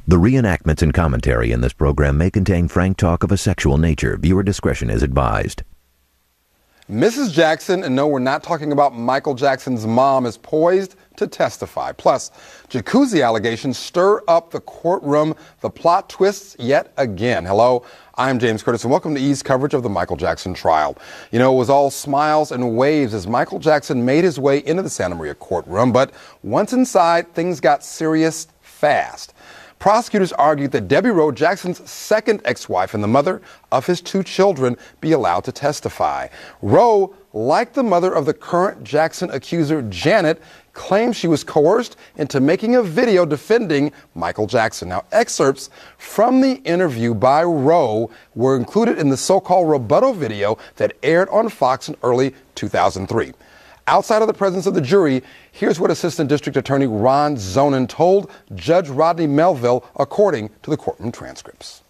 The reenactments and commentary in this program may contain frank talk of a sexual nature. Viewer discretion is advised. Mrs. Jackson, and no, we're not talking about Michael Jackson's mom, is poised to testify. Plus, jacuzzi allegations stir up the courtroom. The plot twists yet again. Hello, I'm James Curtis, and welcome to E's coverage of the Michael Jackson trial. You know, it was all smiles and waves as Michael Jackson made his way into the Santa Maria courtroom, but once inside, things got serious fast. Prosecutors argued that Debbie Rowe, Jackson's second ex-wife and the mother of his two children, be allowed to testify. Rowe, like the mother of the current Jackson accuser, Janet, claimed she was coerced into making a video defending Michael Jackson. Now, excerpts from the interview by Rowe were included in the so-called rebuttal video that aired on Fox in early 2003. Outside of the presence of the jury, here's what Assistant District Attorney Ron Zonin told Judge Rodney Melville, according to the courtroom transcripts.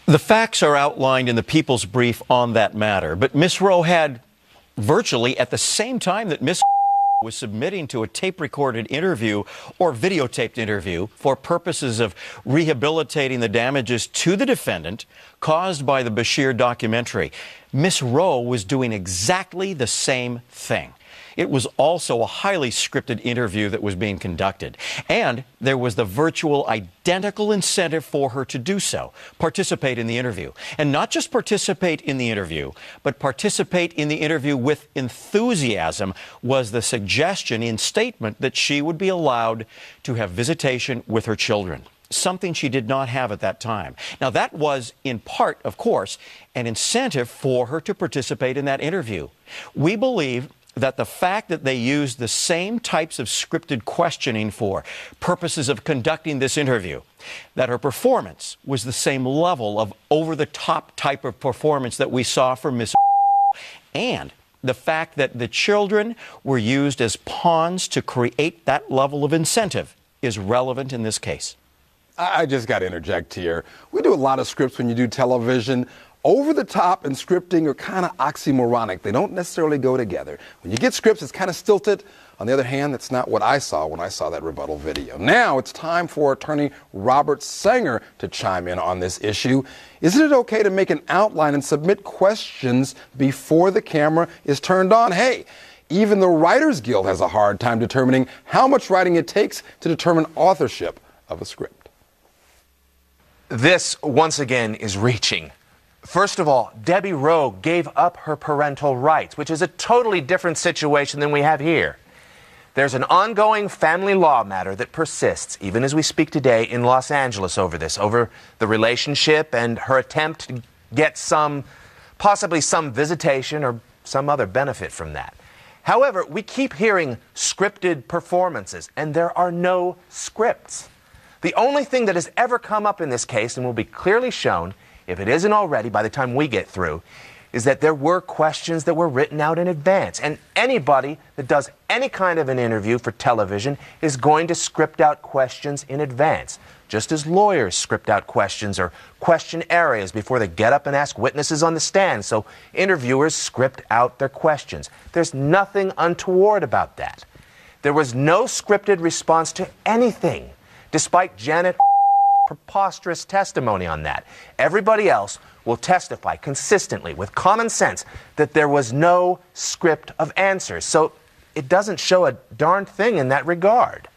The facts are outlined in the people's brief on that matter, but Ms. Rowe had virtually at the same time that Ms. was submitting to a tape-recorded interview or videotaped interview for purposes of rehabilitating the damages to the defendant caused by the Bashir documentary. Ms. Rowe was doing exactly the same thing. It was also a highly scripted interview that was being conducted. And there was the virtual identical incentive for her to do so, participate in the interview. And not just participate in the interview, but participate in the interview with enthusiasm was the suggestion in statement that she would be allowed to have visitation with her children, something she did not have at that time. Now, that was, in part, of course, an incentive for her to participate in that interview. We believe that the fact that they used the same types of scripted questioning for purposes of conducting this interview, that her performance was the same level of over-the-top type of performance that we saw from Ms. and the fact that the children were used as pawns to create that level of incentive is relevant in this case. I just got to interject here. We do a lot of scripts when you do television. Over the top and scripting are kind of oxymoronic. They don't necessarily go together. When you get scripts, it's kind of stilted. On the other hand, that's not what I saw when I saw that rebuttal video. Now it's time for attorney Robert Sanger to chime in on this issue. Isn't it okay to make an outline and submit questions before the camera is turned on? Hey, even the Writers Guild has a hard time determining how much writing it takes to determine authorship of a script. This, once again, is reaching. First of all, Debbie Rowe gave up her parental rights, which is a totally different situation than we have here. There's an ongoing family law matter that persists, even as we speak today, in Los Angeles over this, over the relationship and her attempt to get possibly some visitation or some other benefit from that. However, we keep hearing scripted performances, and there are no scripts. The only thing that has ever come up in this case, and will be clearly shown, if it isn't already by the time we get through, is that there were questions that were written out in advance. And anybody that does any kind of an interview for television is going to script out questions in advance, just as lawyers script out questions or question areas before they get up and ask witnesses on the stand. So interviewers script out their questions. There's nothing untoward about that. There was no scripted response to anything, despite Janet preposterous testimony on that. Everybody else will testify consistently with common sense that there was no script of answers. So it doesn't show a darn thing in that regard.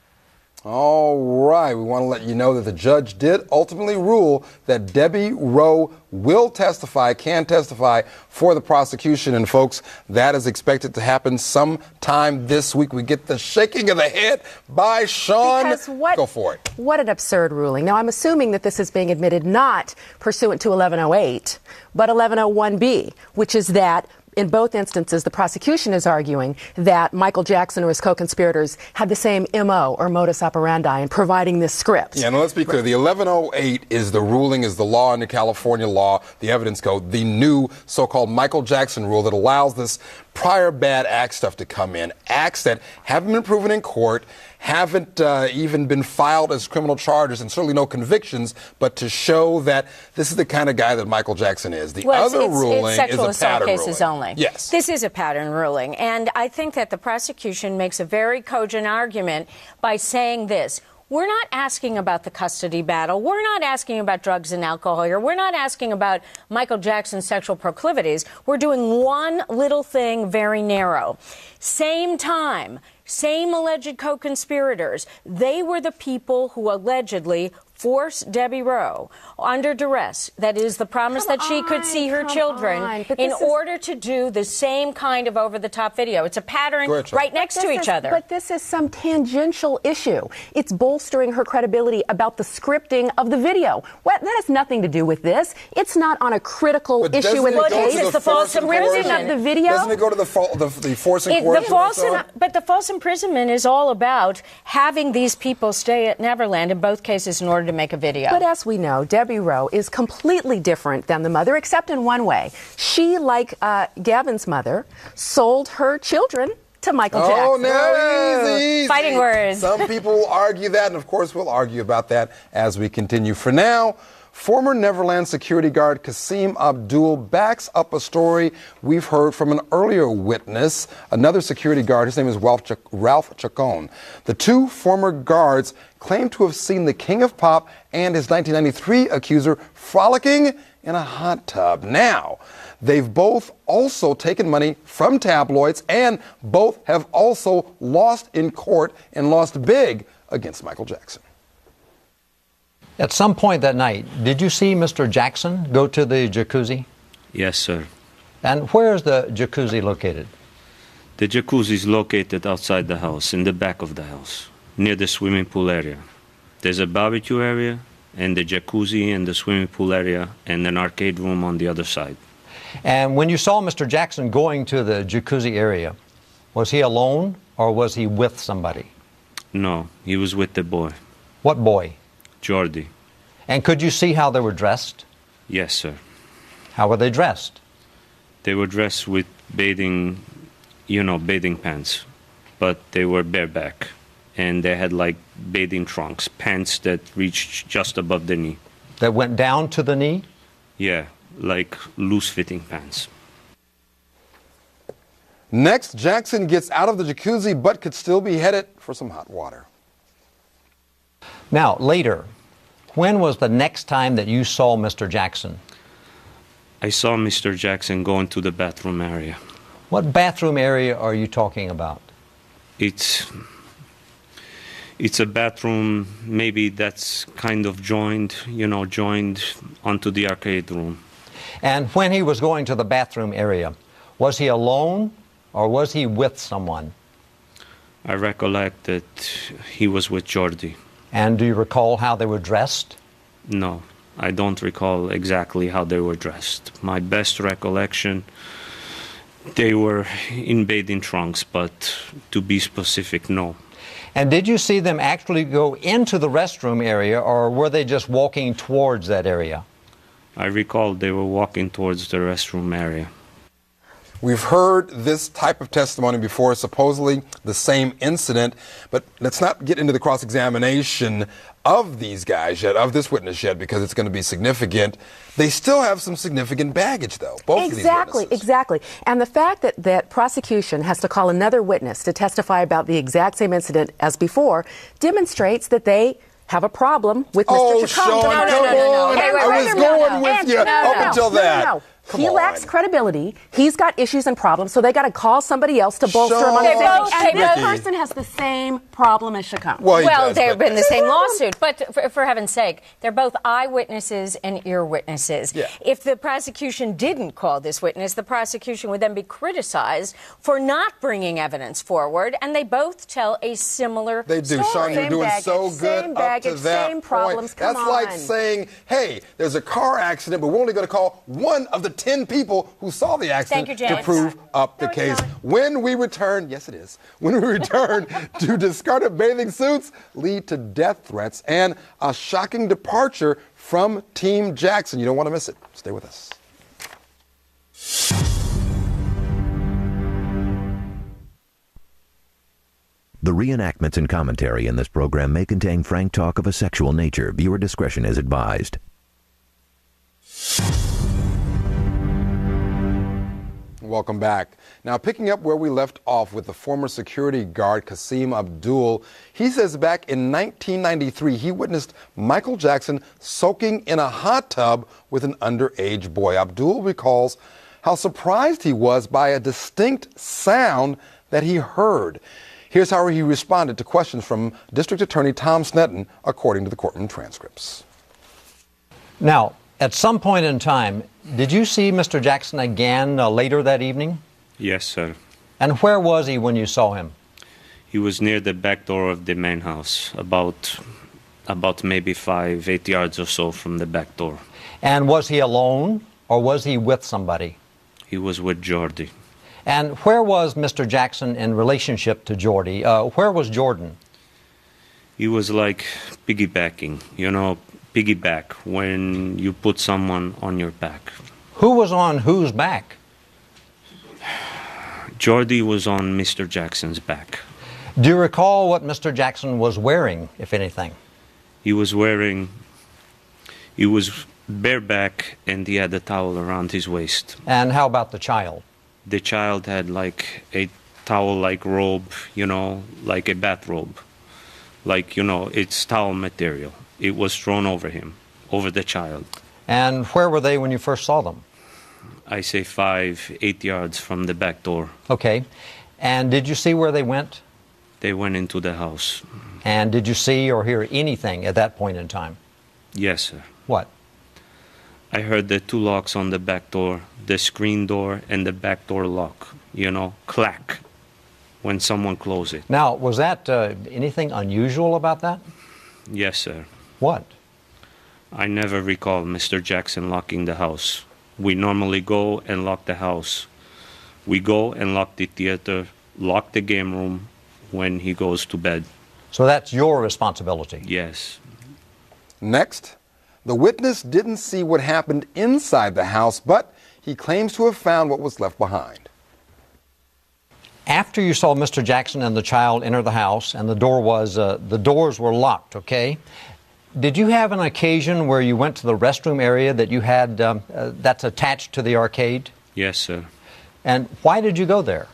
All right, we want to let you know that the judge did ultimately rule that Debbie Rowe will testify, can testify for the prosecution. And folks, that is expected to happen sometime this week. We get the shaking of the head by Sean. Go for it. What an absurd ruling. Now, I'm assuming that this is being admitted not pursuant to 1108, but 1101B, which is that in both instances, the prosecution is arguing that Michael Jackson or his co-conspirators had the same MO or modus operandi in providing this script. Yeah, no, let's be clear. The 1108 is the ruling, is the law under California law, the evidence code, the new so-called Michael Jackson rule that allows this prior bad act stuff to come in. Acts that haven't been proven in court, haven't even been filed as criminal charges, and certainly no convictions, but to show that this is the kind of guy that Michael Jackson is. The other ruling is a pattern cases ruling. Only. Yes. This is a pattern ruling, and I think that the prosecution makes a very cogent argument by saying this. we're not asking about the custody battle. We're not asking about drugs and alcohol here. We're not asking about Michael Jackson's sexual proclivities. We're doing one little thing very narrow. Same time, same alleged co-conspirators. They were the people who allegedly forced Debbie Rowe under duress, that is, the promise that she could see her children, in order to do the same kind of over-the-top video. It's a pattern right next to each other. But this is some tangential issue. It's bolstering her credibility about the scripting of the video. That has nothing to do with this. It's not on a critical issue in the case. It's the false imprisonment of the video. Doesn't it go to the force and coercion? But the false imprisonment is all about having these people stay at Neverland, in both cases, in order to make a video. But as we know, Debbie Rowe is completely different than the mother, except in one way. She, like Gavin's mother, sold her children to Michael Jackson. Oh, now easy. Fighting words. Some people will argue that, and of course we'll argue about that as we continue. For now, former Neverland security guard Kassim Abdool backs up a story we've heard from an earlier witness, another security guard. His name is Ralph Chacon. The two former guards claim to have seen the King of Pop and his 1993 accuser frolicking in a hot tub. Now, they've both also taken money from tabloids, and both have also lost in court and lost big against Michael Jackson. At some point that night, did you see Mr. Jackson go to the jacuzzi? Yes, sir. And where is the jacuzzi located? The jacuzzi is located outside the house, in the back of the house, near the swimming pool area. There's a barbecue area, and the jacuzzi and the swimming pool area, and an arcade room on the other side. And when you saw Mr. Jackson going to the jacuzzi area, was he alone or was he with somebody? No, he was with the boy. What boy? Jordy. And could you see how they were dressed? Yes, sir. How were they dressed? They were dressed with bathing pants, but they were bareback. And they had like bathing trunks, pants that reached just above the knee. That went down to the knee? Yeah, like loose-fitting pants. Next, Jackson gets out of the jacuzzi but could still be headed for some hot water. Now, later, when was the next time that you saw Mr. Jackson? I saw Mr. Jackson go into the bathroom area. What bathroom area are you talking about? It's a bathroom, maybe that's kind of joined onto the arcade room. And when he was going to the bathroom area, was he alone or was he with someone? I recollect that he was with Jordy. And do you recall how they were dressed? No, I don't recall exactly how they were dressed. My best recollection, they were in bathing trunks, but to be specific, no. And did you see them actually go into the restroom area, or were they just walking towards that area? I recall they were walking towards the restroom area. We've heard this type of testimony before, supposedly the same incident, but let's not get into the cross-examination of these guys yet, of this witness yet, because it's going to be significant. They still have some significant baggage, though, both of these witnesses. Exactly. And the fact that prosecution has to call another witness to testify about the exact same incident as before demonstrates that they have a problem with Mr. Chacon. Oh, Sean, No. I was going with you up until that. No. He lacks credibility. He's got issues and problems, so they got to call somebody else to bolster him on the stage. And this person has the same problem as Chacon. Well, they've been the same lawsuit, but for heaven's sake, they're both eyewitnesses and ear witnesses. Yeah. If the prosecution didn't call this witness, the prosecution would then be criticized for not bringing evidence forward, and they both tell a similar They do. story. Sean, you're doing so good up to that same problems. point. That's like saying, hey, there's a car accident, but we're only going to call one of the 10 people who saw the accident to prove up the case. When we return, yes it is, when we return, do discarded bathing suits lead to death threats and a shocking departure from Team Jackson? You don't want to miss it. Stay with us. The reenactments and commentary in this program may contain frank talk of a sexual nature. Viewer discretion is advised. welcome back. Now, picking up where we left off with the former security guard Kassim Abdool, he says back in 1993 he witnessed Michael Jackson soaking in a hot tub with an underage boy. Abdool recalls how surprised he was by a distinct sound that he heard. Here's how he responded to questions from District Attorney Tom Sneddon, according to the courtroom transcripts. Now, at some point in time, did you see Mr. Jackson again later that evening? Yes, sir. And where was he when you saw him? He was near the back door of the main house, about maybe 8 yards or so from the back door. And was he alone or was he with somebody? He was with Jordy. And where was Mr. Jackson in relationship to Jordy? Where was Jordan? He was like piggybacking, piggyback when you put someone on your back. Who was on whose back? Jordy was on Mr. Jackson's back. Do you recall what Mr. Jackson was wearing, if anything? He was bareback and he had a towel around his waist. And how about the child? The child had like a towel-like robe, like a bathrobe. It's towel material. It was thrown over him, over the child. And where were they when you first saw them? I say 8 yards from the back door. Okay. And did you see where they went? They went into the house. And did you see or hear anything at that point in time? Yes, sir. What? I heard the two locks on the back door, the screen door and the back door lock, clack when someone closed it. Now, was that anything unusual about that? Yes, sir. What? I never recall Mr. Jackson locking the house. We normally go and lock the house. We go and lock the theater, lock the game room when he goes to bed. So that's your responsibility? Yes. Next, the witness didn't see what happened inside the house, but he claims to have found what was left behind. After you saw Mr. Jackson and the child enter the house and the doors were locked, okay? Did you have an occasion where you went to the restroom area that you had that's attached to the arcade? Yes, sir. And why did you go there?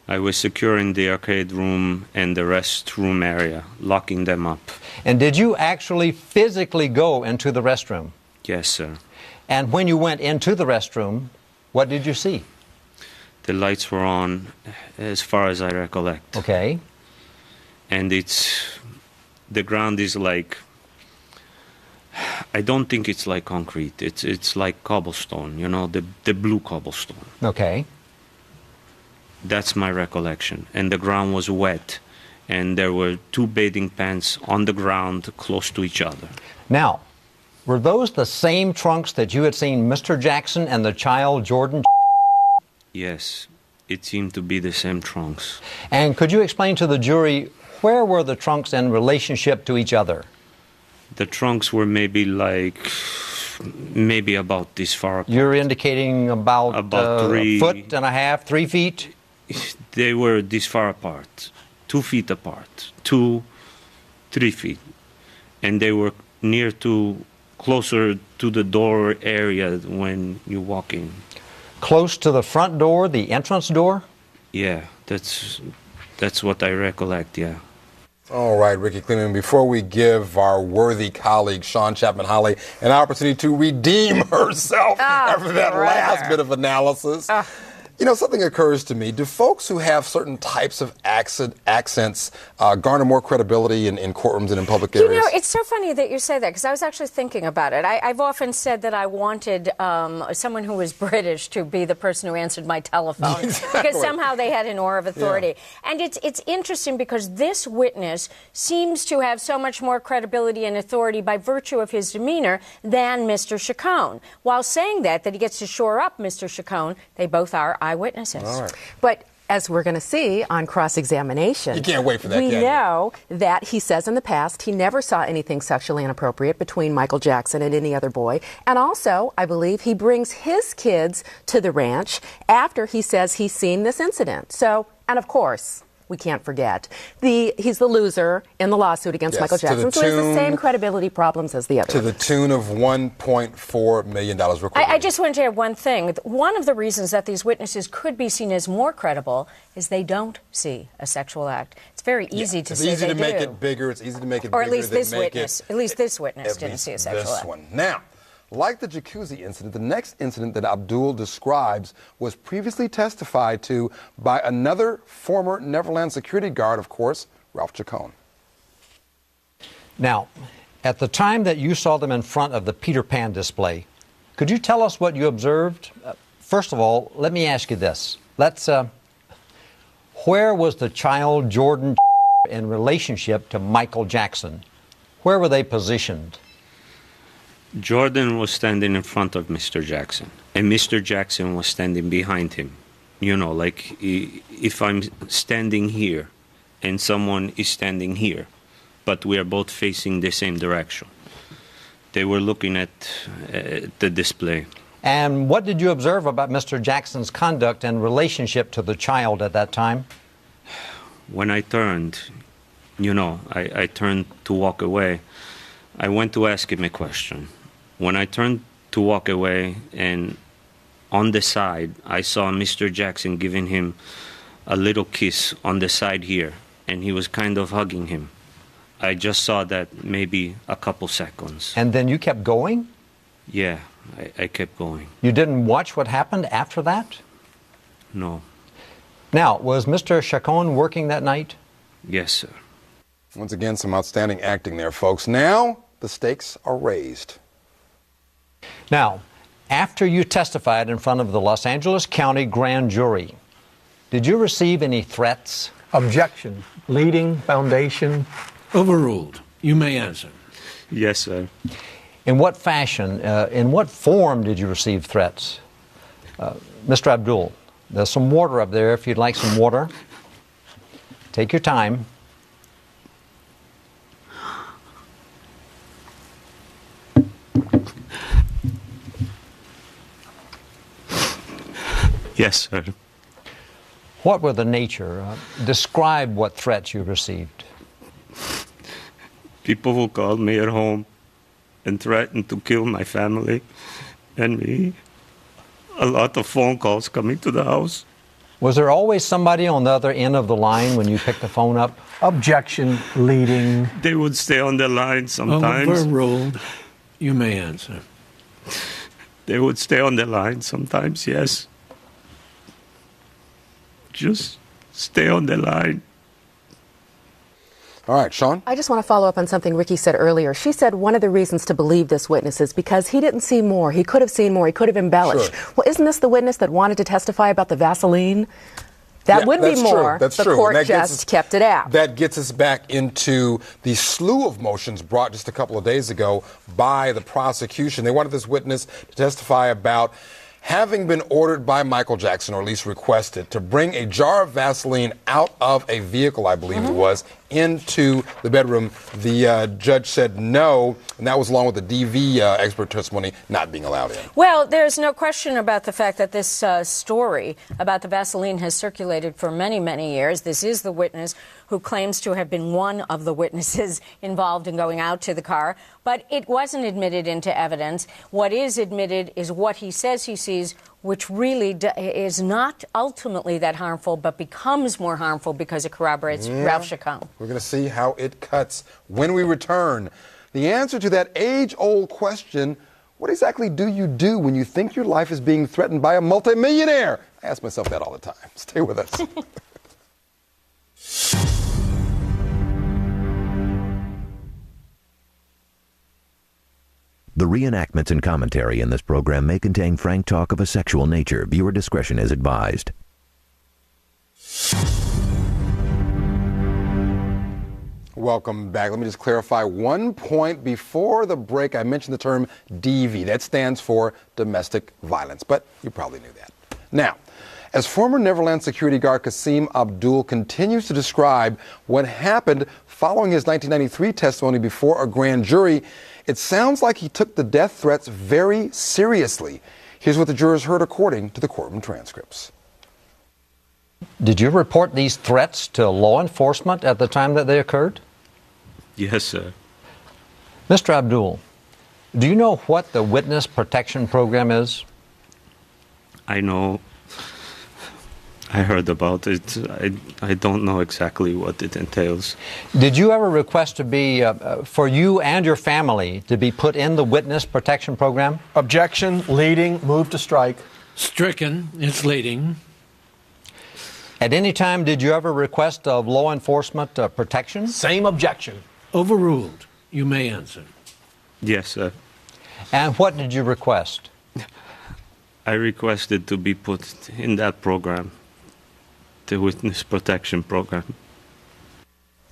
I was securing the arcade room and the restroom area, locking them up. And did you actually physically go into the restroom? Yes, sir. And when you went into the restroom, what did you see? The lights were on, as far as I recollect. Okay. And the ground is like, I don't think it's like concrete. It's like cobblestone, the blue cobblestone. Okay. That's my recollection. And the ground was wet, and there were two bathing pants on the ground close to each other. Now, were those the same trunks that you had seen Mr. Jackson and the child Jordan? Yes, it seemed to be the same trunks. And could you explain to the jury, where were the trunks in relationship to each other? The trunks were maybe about this far apart. You're indicating about 3 foot and a half, 3 feet? They were this far apart, 2 feet apart, 3 feet. And they were closer to the door area when you walk in. Close to the front door, the entrance door? Yeah, that's what I recollect, yeah. All right, Ricky Kleeman, before we give our worthy colleague, Sean Chapman-Holly, an opportunity to redeem herself after that last bit of analysis, something occurs to me. Do folks who have certain types of accents garner more credibility in courtrooms and in public areas? It's so funny that you say that, because I was actually thinking about it. I've often said that I wanted someone who was British to be the person who answered my telephone, exactly. Because somehow they had an aura of authority. Yeah. And it's interesting because this witness seems to have so much more credibility and authority by virtue of his demeanor than Mr. Chacon. While saying that he gets to shore up Mr. Chacon, they both are eyewitnesses. All right. But as we're going to see on cross-examination, you can't wait for that. We know that he says in the past he never saw anything sexually inappropriate between Michael Jackson and any other boy. And also, I believe he brings his kids to the ranch after he says he's seen this incident. So, and of course, we can't forget. He's the loser in the lawsuit against Michael Jackson, so he has the same credibility problems as the others. To the tune of $1.4 million. I just want to add one thing. One of the reasons that these witnesses could be seen as more credible is they don't see a sexual act. It's very easy to say they do. It's easy to make it bigger. It's easy to make it bigger. Or at least this witness. At least this witness didn't see a sexual act. One. Now, like the jacuzzi incident, the next incident that Abdool describes was previously testified to by another former Neverland security guard, of course, Ralph Chacon. Now, at the time that you saw them in front of the Peter Pan display, could you tell us what you observed? First of all, let me ask you this. Where was the child Jordan in relationship to Michael Jackson? Where were they positioned? Jordan was standing in front of Mr. Jackson, and Mr. Jackson was standing behind him. You know, like if I'm standing here and someone is standing here, but we are both facing the same direction. They were looking at the display. And what did you observe about Mr. Jackson's conduct and relationship to the child at that time? When I turned, I turned to walk away. I went to ask him a question. When I turned to walk away, and on the side, I saw Mr. Jackson giving him a little kiss on the side here, and he was kind of hugging him. I just saw that maybe a couple seconds. And then you kept going? Yeah, I kept going. You didn't watch what happened after that? No. Now, was Mr. Chacon working that night? Yes, sir. Once again, some outstanding acting there, folks. Now, the stakes are raised. Now, after you testified in front of the Los Angeles County Grand Jury, did you receive any threats? Objection. Leading, foundation. Overruled. You may answer. Yes, sir. In what fashion, in what form did you receive threats? Mr. Abdool, there's some water up there if you'd like some water. Take your time. Yes, sir. What were the nature? Describe what threats you received. People will call me at home and threaten to kill my family and me. A lot of phone calls coming to the house. Was there always somebody on the other end of the line when you picked the phone up? Objection. Leading. They would stay on the line sometimes. Overruled. You may answer. They would stay on the line sometimes, yes. Just stay on the line. All right, Sean? I just want to follow up on something Ricky said earlier. She said one of the reasons to believe this witness is because he didn't see more. He could have seen more. He could have embellished. Sure. Well, isn't this the witness that wanted to testify about the Vaseline? That would be more. That's the true. court just kept it out. That gets us back into the slew of motions brought just a couple of days ago by the prosecution. They wanted this witness to testify about having been ordered by Michael Jackson, or at least requested, to bring a jar of Vaseline out of a vehicle, I believe it was, into the bedroom. The judge said no, and that was along with the DV expert testimony not being allowed in. Well, there's no question about the fact that this story about the Vaseline has circulated for many, many years. This is the witness who claims to have been one of the witnesses involved in going out to the car, but it wasn't admitted into evidence. What is admitted is what he says he sees, which really is not ultimately that harmful, but becomes more harmful because it corroborates Ralph Chacon. We're going to see how it cuts when we return. The answer to that age-old question, what exactly do you do when you think your life is being threatened by a multimillionaire? I ask myself that all the time. Stay with us. The reenactments and commentary in this program may contain frank talk of a sexual nature. Viewer discretion is advised. Welcome back. Let me just clarify one point. Before the break, I mentioned the term DV. That stands for domestic violence, but you probably knew that. Now, as former Neverland security guard Kassim Abdool continues to describe what happened following his 1993 testimony before a grand jury, it sounds like he took the death threats very seriously. Here's what the jurors heard according to the courtroom transcripts. Did you report these threats to law enforcement at the time that they occurred? Yes, sir. Mr. Abdool, do you know what the Witness Protection Program is? I know. I heard about it. I don't know exactly what it entails. Did you ever request to be, for you and your family, to be put in the Witness Protection Program? Objection, leading, move to strike. Stricken. It's leading. At any time, did you ever request of law enforcement protection? Same objection. Overruled. You may answer. Yes, sir. And what did you request? I requested to be put in that program, the Witness Protection Program.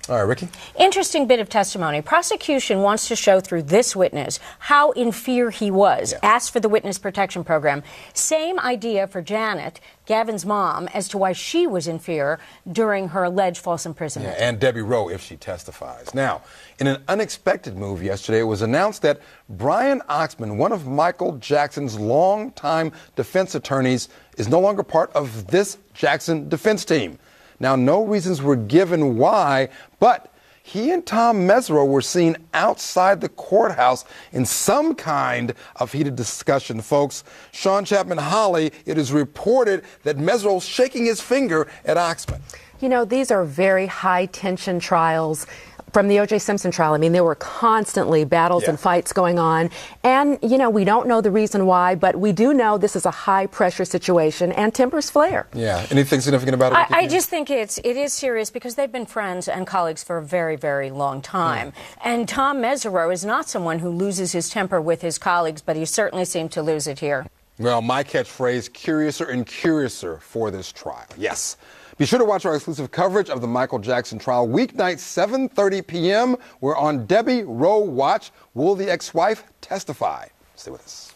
All right, Ricky. Interesting bit of testimony. Prosecution wants to show through this witness how in fear he was. Yeah. Asked for the Witness Protection Program. Same idea for Janet, Gavin's mom, as to why she was in fear during her alleged false imprisonment. Yeah, and Debbie Rowe if she testifies. Now, in an unexpected move yesterday, it was announced that Brian Oxman, one of Michael Jackson's longtime defense attorneys, is no longer part of this Jackson defense team. Now, no reasons were given why, but he and Tom Mesereau were seen outside the courthouse in some kind of heated discussion, folks. Sean Chapman-Holly, it is reported that Mesereau's shaking his finger at Oxman. You know, these are very high-tension trials. From the O.J. Simpson trial, I mean, there were constantly battles and fights going on. And, you know, we don't know the reason why, but we do know this is a high-pressure situation, and tempers flare. Yeah. Anything significant about it? I just think it is serious because they've been friends and colleagues for a very, very long time. Yeah. And Tom Mesereau is not someone who loses his temper with his colleagues, but he certainly seemed to lose it here. Well, my catchphrase, curiouser and curiouser for this trial. Yes. Be sure to watch our exclusive coverage of the Michael Jackson trial weeknight, 7:30 p.m. We're on Debbie Rowe Watch. Will the ex-wife testify? Stay with us.